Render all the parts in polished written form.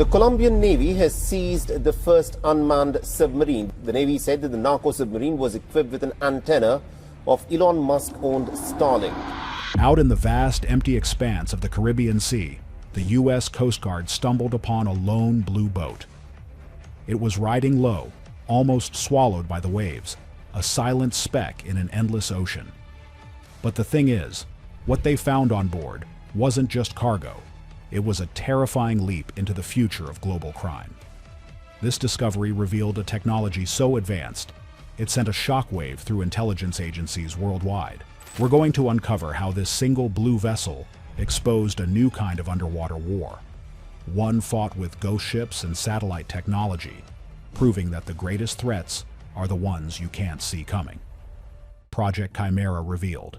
The Colombian Navy has seized the first unmanned submarine. The Navy said that the narco submarine was equipped with an antenna of Elon Musk-owned Starlink. Out in the vast, empty expanse of the Caribbean Sea, the U.S. Coast Guard stumbled upon a lone blue boat. It was riding low, almost swallowed by the waves, a silent speck in an endless ocean. But the thing is, what they found on board wasn't just cargo. It was a terrifying leap into the future of global crime. This discovery revealed a technology so advanced, it sent a shockwave through intelligence agencies worldwide. We're going to uncover how this single blue vessel exposed a new kind of underwater war. One fought with ghost ships and satellite technology, proving that the greatest threats are the ones you can't see coming. Project Chimera revealed.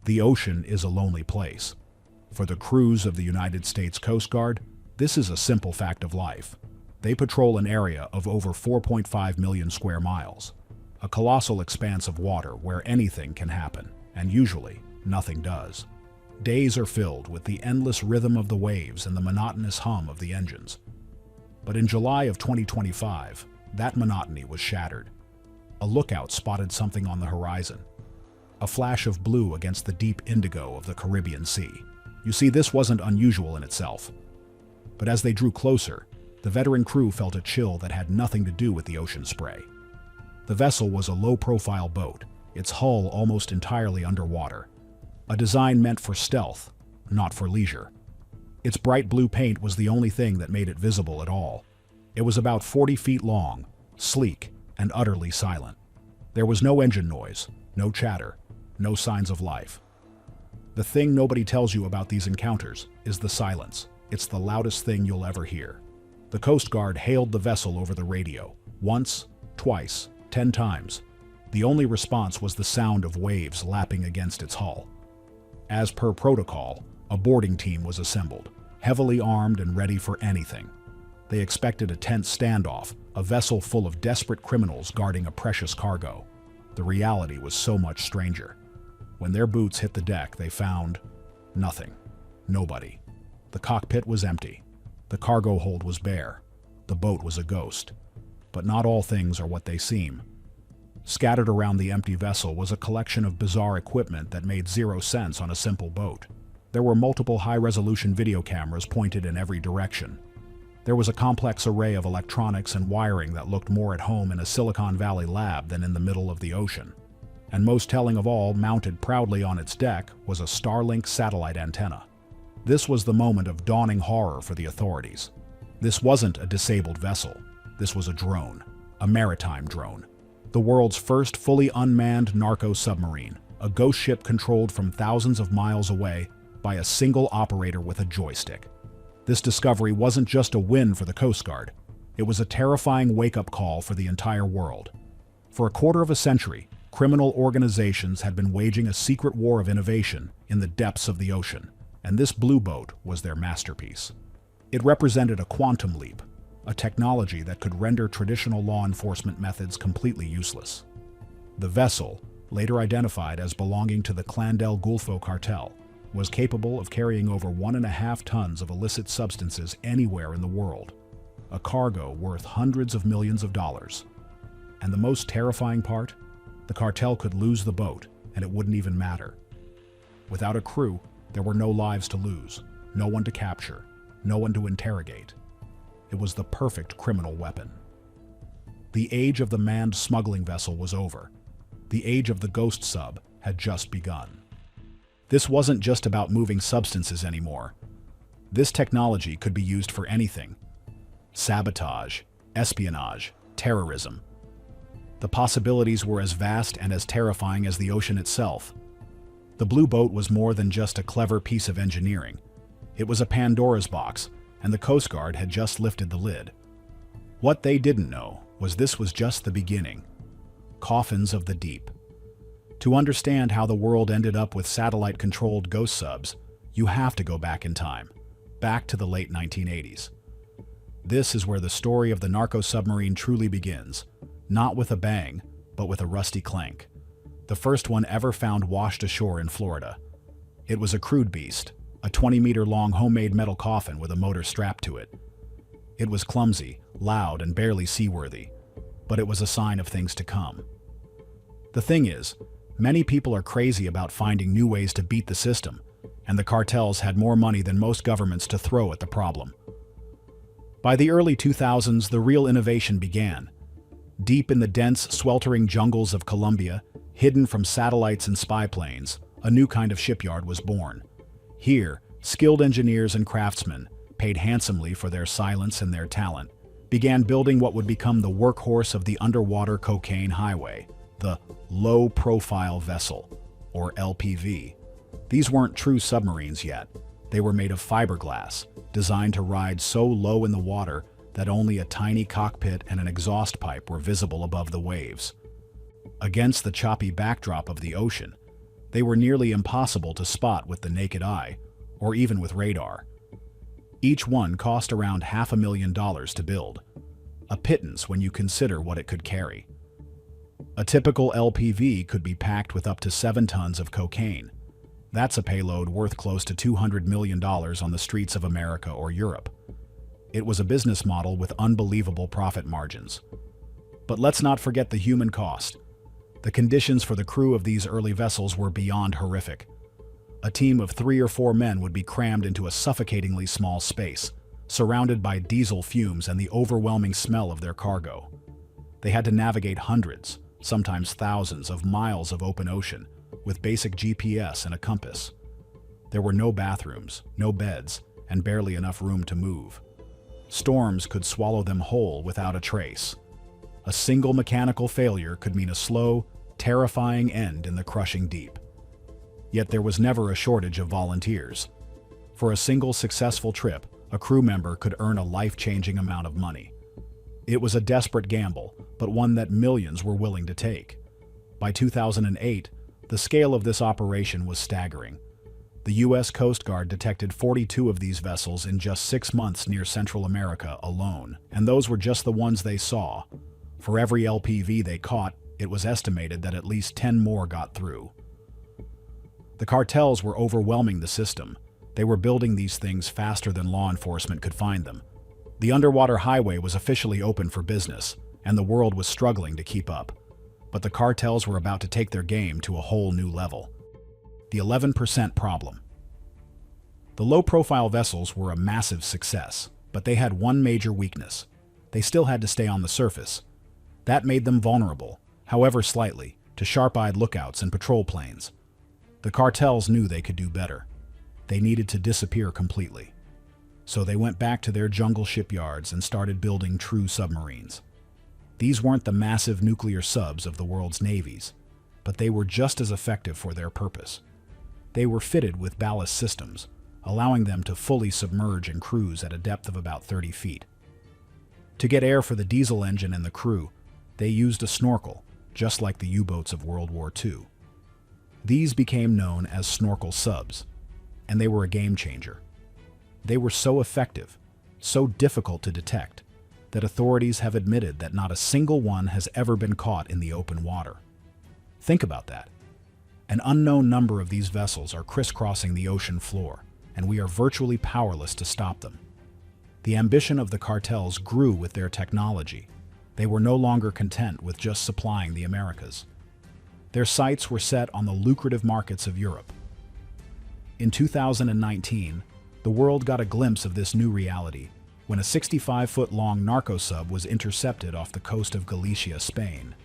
The ocean is a lonely place. For the crews of the United States Coast Guard, this is a simple fact of life. They patrol an area of over 4.5 million square miles, a colossal expanse of water where anything can happen, and usually nothing does. Days are filled with the endless rhythm of the waves and the monotonous hum of the engines. But in July of 2025, that monotony was shattered. A lookout spotted something on the horizon, a flash of blue against the deep indigo of the Caribbean Sea. You see, this wasn't unusual in itself. But as they drew closer, the veteran crew felt a chill that had nothing to do with the ocean spray. The vessel was a low-profile boat, its hull almost entirely underwater, a design meant for stealth, not for leisure. Its bright blue paint was the only thing that made it visible at all. It was about 40 feet long, sleek, and utterly silent. There was no engine noise, no chatter, no signs of life. The thing nobody tells you about these encounters is the silence. It's the loudest thing you'll ever hear. The Coast Guard hailed the vessel over the radio, once, twice, 10 times. The only response was the sound of waves lapping against its hull. As per protocol, a boarding team was assembled, heavily armed and ready for anything. They expected a tense standoff, a vessel full of desperate criminals guarding a precious cargo. The reality was so much stranger. When their boots hit the deck, they found nothing. Nobody. The cockpit was empty. The cargo hold was bare. The boat was a ghost. But not all things are what they seem. Scattered around the empty vessel was a collection of bizarre equipment that made zero sense on a simple boat. There were multiple high-resolution video cameras pointed in every direction. There was a complex array of electronics and wiring that looked more at home in a Silicon Valley lab than in the middle of the ocean. And most telling of all, mounted proudly on its deck, was a Starlink satellite antenna. This was the moment of dawning horror for the authorities. This wasn't a disabled vessel. This was a drone, a maritime drone. The world's first fully unmanned narco submarine, a ghost ship controlled from thousands of miles away by a single operator with a joystick. This discovery wasn't just a win for the Coast Guard. It was a terrifying wake-up call for the entire world. For a quarter of a century, criminal organizations had been waging a secret war of innovation in the depths of the ocean, and this blue boat was their masterpiece. It represented a quantum leap, a technology that could render traditional law enforcement methods completely useless. The vessel, later identified as belonging to the Clan del Golfo cartel, was capable of carrying over 1.5 tons of illicit substances anywhere in the world, a cargo worth hundreds of millions of dollars. And the most terrifying part? The cartel could lose the boat, and it wouldn't even matter. Without a crew, there were no lives to lose, no one to capture, no one to interrogate. It was the perfect criminal weapon. The age of the manned smuggling vessel was over. The age of the ghost sub had just begun. This wasn't just about moving substances anymore. This technology could be used for anything: sabotage, espionage, terrorism. The possibilities were as vast and as terrifying as the ocean itself. The blue boat was more than just a clever piece of engineering. It was a Pandora's box, and the Coast Guard had just lifted the lid. What they didn't know was this was just the beginning. Coffins of the deep. To understand how the world ended up with satellite-controlled ghost subs, you have to go back in time, back to the late 1980s. This is where the story of the narco submarine truly begins, not with a bang, but with a rusty clank. The first one ever found washed ashore in Florida. It was a crude beast, a 20-meter-long homemade metal coffin with a motor strapped to it. It was clumsy, loud, and barely seaworthy, but it was a sign of things to come. The thing is, many people are crazy about finding new ways to beat the system, and the cartels had more money than most governments to throw at the problem. By the early 2000s, the real innovation began. Deep in the dense, sweltering jungles of Colombia, hidden from satellites and spy planes, a new kind of shipyard was born. Here, skilled engineers and craftsmen, paid handsomely for their silence and their talent, began building what would become the workhorse of the underwater cocaine highway, the low-profile vessel, or LPV. These weren't true submarines yet. They were made of fiberglass, designed to ride so low in the water that only a tiny cockpit and an exhaust pipe were visible above the waves. Against the choppy backdrop of the ocean, they were nearly impossible to spot with the naked eye, or even with radar. Each one cost around $500,000 to build, a pittance when you consider what it could carry. A typical LPV could be packed with up to 7 tons of cocaine. That's a payload worth close to $200 million on the streets of America or Europe. It was a business model with unbelievable profit margins. But let's not forget the human cost. The conditions for the crew of these early vessels were beyond horrific. A team of 3 or 4 men would be crammed into a suffocatingly small space, surrounded by diesel fumes and the overwhelming smell of their cargo. They had to navigate hundreds, sometimes thousands, of miles of open ocean, with basic GPS and a compass. There were no bathrooms, no beds, and barely enough room to move. Storms could swallow them whole without a trace. A single mechanical failure could mean a slow, terrifying end in the crushing deep. Yet there was never a shortage of volunteers. For a single successful trip, a crew member could earn a life-changing amount of money. It was a desperate gamble, but one that millions were willing to take. By 2008, the scale of this operation was staggering. The U.S. Coast Guard detected 42 of these vessels in just 6 months near Central America alone, and those were just the ones they saw. For every LPV they caught, it was estimated that at least 10 more got through. The cartels were overwhelming the system. They were building these things faster than law enforcement could find them. The underwater highway was officially open for business, and the world was struggling to keep up. But the cartels were about to take their game to a whole new level. The 11% problem. The low-profile vessels were a massive success, but they had one major weakness. They still had to stay on the surface. That made them vulnerable, however slightly, to sharp-eyed lookouts and patrol planes. The cartels knew they could do better. They needed to disappear completely. So they went back to their jungle shipyards and started building true submarines. These weren't the massive nuclear subs of the world's navies, but they were just as effective for their purpose. They were fitted with ballast systems, allowing them to fully submerge and cruise at a depth of about 30 feet. To get air for the diesel engine and the crew, they used a snorkel, just like the U-boats of World War II. These became known as snorkel subs, and they were a game changer. They were so effective, so difficult to detect, that authorities have admitted that not a single one has ever been caught in the open water. Think about that. An unknown number of these vessels are crisscrossing the ocean floor, and we are virtually powerless to stop them. The ambition of the cartels grew with their technology. They were no longer content with just supplying the Americas. Their sights were set on the lucrative markets of Europe. In 2019, the world got a glimpse of this new reality when a 65-foot-long narco sub was intercepted off the coast of Galicia, Spain.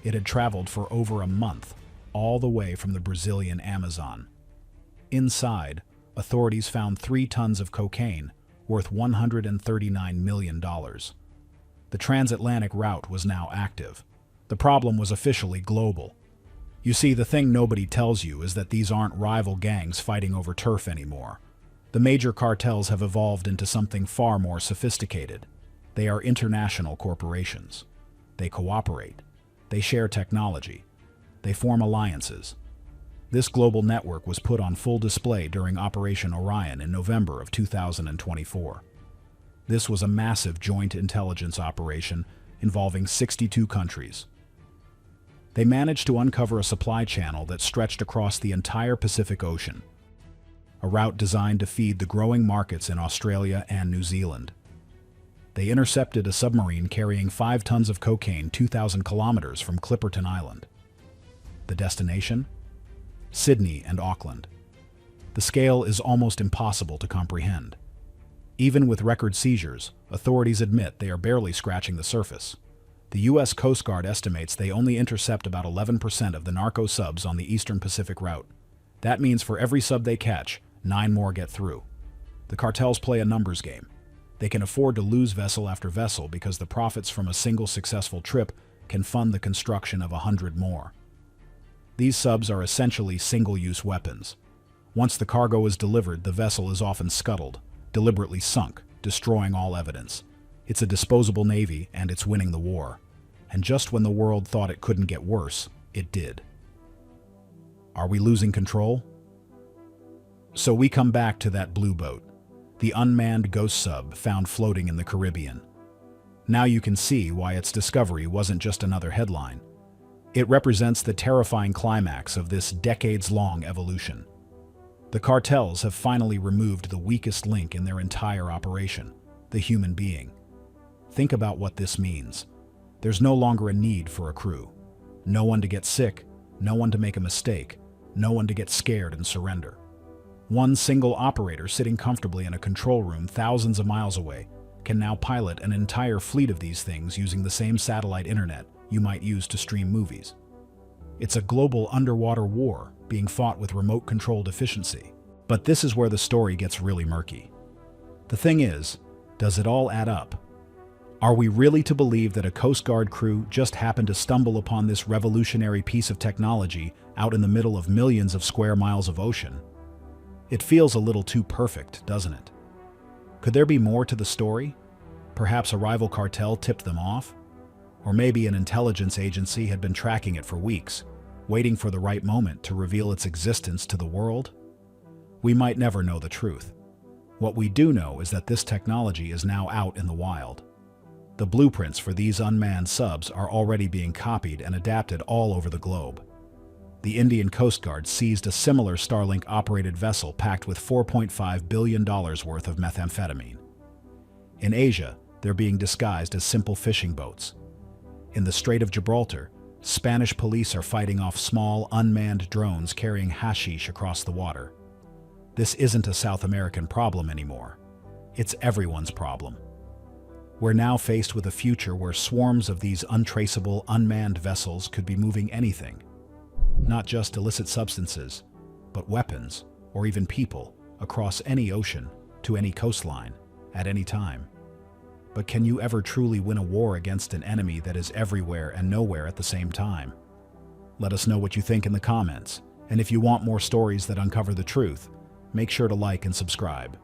It had traveled for over a month, all the way from the Brazilian Amazon. Inside, authorities found 3 tons of cocaine, worth $139 million. The transatlantic route was now active. The problem was officially global. You see, the thing nobody tells you is that these aren't rival gangs fighting over turf anymore. The major cartels have evolved into something far more sophisticated. They are international corporations. They cooperate. They share technology. They form alliances. This global network was put on full display during Operation Orion in November of 2024. This was a massive joint intelligence operation involving 62 countries. They managed to uncover a supply channel that stretched across the entire Pacific Ocean. a route designed to feed the growing markets in Australia and New Zealand. They intercepted a submarine carrying 5 tons of cocaine 2,000 kilometers from Clipperton Island. The destination? Sydney and Auckland. The scale is almost impossible to comprehend. Even with record seizures, authorities admit they are barely scratching the surface. The U.S. Coast Guard estimates they only intercept about 11% of the narco subs on the Eastern Pacific route. That means for every sub they catch, 9 more get through. The cartels play a numbers game. They can afford to lose vessel after vessel because the profits from a single successful trip can fund the construction of 100 more. These subs are essentially single-use weapons. Once the cargo is delivered, the vessel is often scuttled, deliberately sunk, destroying all evidence. It's a disposable navy, and it's winning the war. And just when the world thought it couldn't get worse, it did. Are we losing control? So we come back to that blue boat, the unmanned ghost sub found floating in the Caribbean. Now you can see why its discovery wasn't just another headline. It represents the terrifying climax of this decades-long evolution. The cartels have finally removed the weakest link in their entire operation, the human being. Think about what this means. There's no longer a need for a crew. No one to get sick, no one to make a mistake, no one to get scared and surrender. One single operator sitting comfortably in a control room thousands of miles away can now pilot an entire fleet of these things using the same satellite internet you might use to stream movies. It's a global underwater war being fought with remote-controlled efficiency. But this is where the story gets really murky. The thing is, does it all add up? Are we really to believe that a Coast Guard crew just happened to stumble upon this revolutionary piece of technology out in the middle of millions of square miles of ocean? It feels a little too perfect, doesn't it? Could there be more to the story? Perhaps a rival cartel tipped them off? Or maybe an intelligence agency had been tracking it for weeks, waiting for the right moment to reveal its existence to the world? We might never know the truth. What we do know is that this technology is now out in the wild. The blueprints for these unmanned subs are already being copied and adapted all over the globe. The Indian Coast Guard seized a similar Starlink-operated vessel packed with $4.5 billion worth of methamphetamine. In Asia, they're being disguised as simple fishing boats. In the Strait of Gibraltar, Spanish police are fighting off small, unmanned drones carrying hashish across the water. This isn't a South American problem anymore. It's everyone's problem. We're now faced with a future where swarms of these untraceable, unmanned vessels could be moving anything. Not just illicit substances, but weapons, or even people, across any ocean, to any coastline, at any time. But can you ever truly win a war against an enemy that is everywhere and nowhere at the same time? Let us know what you think in the comments, and if you want more stories that uncover the truth, make sure to like and subscribe.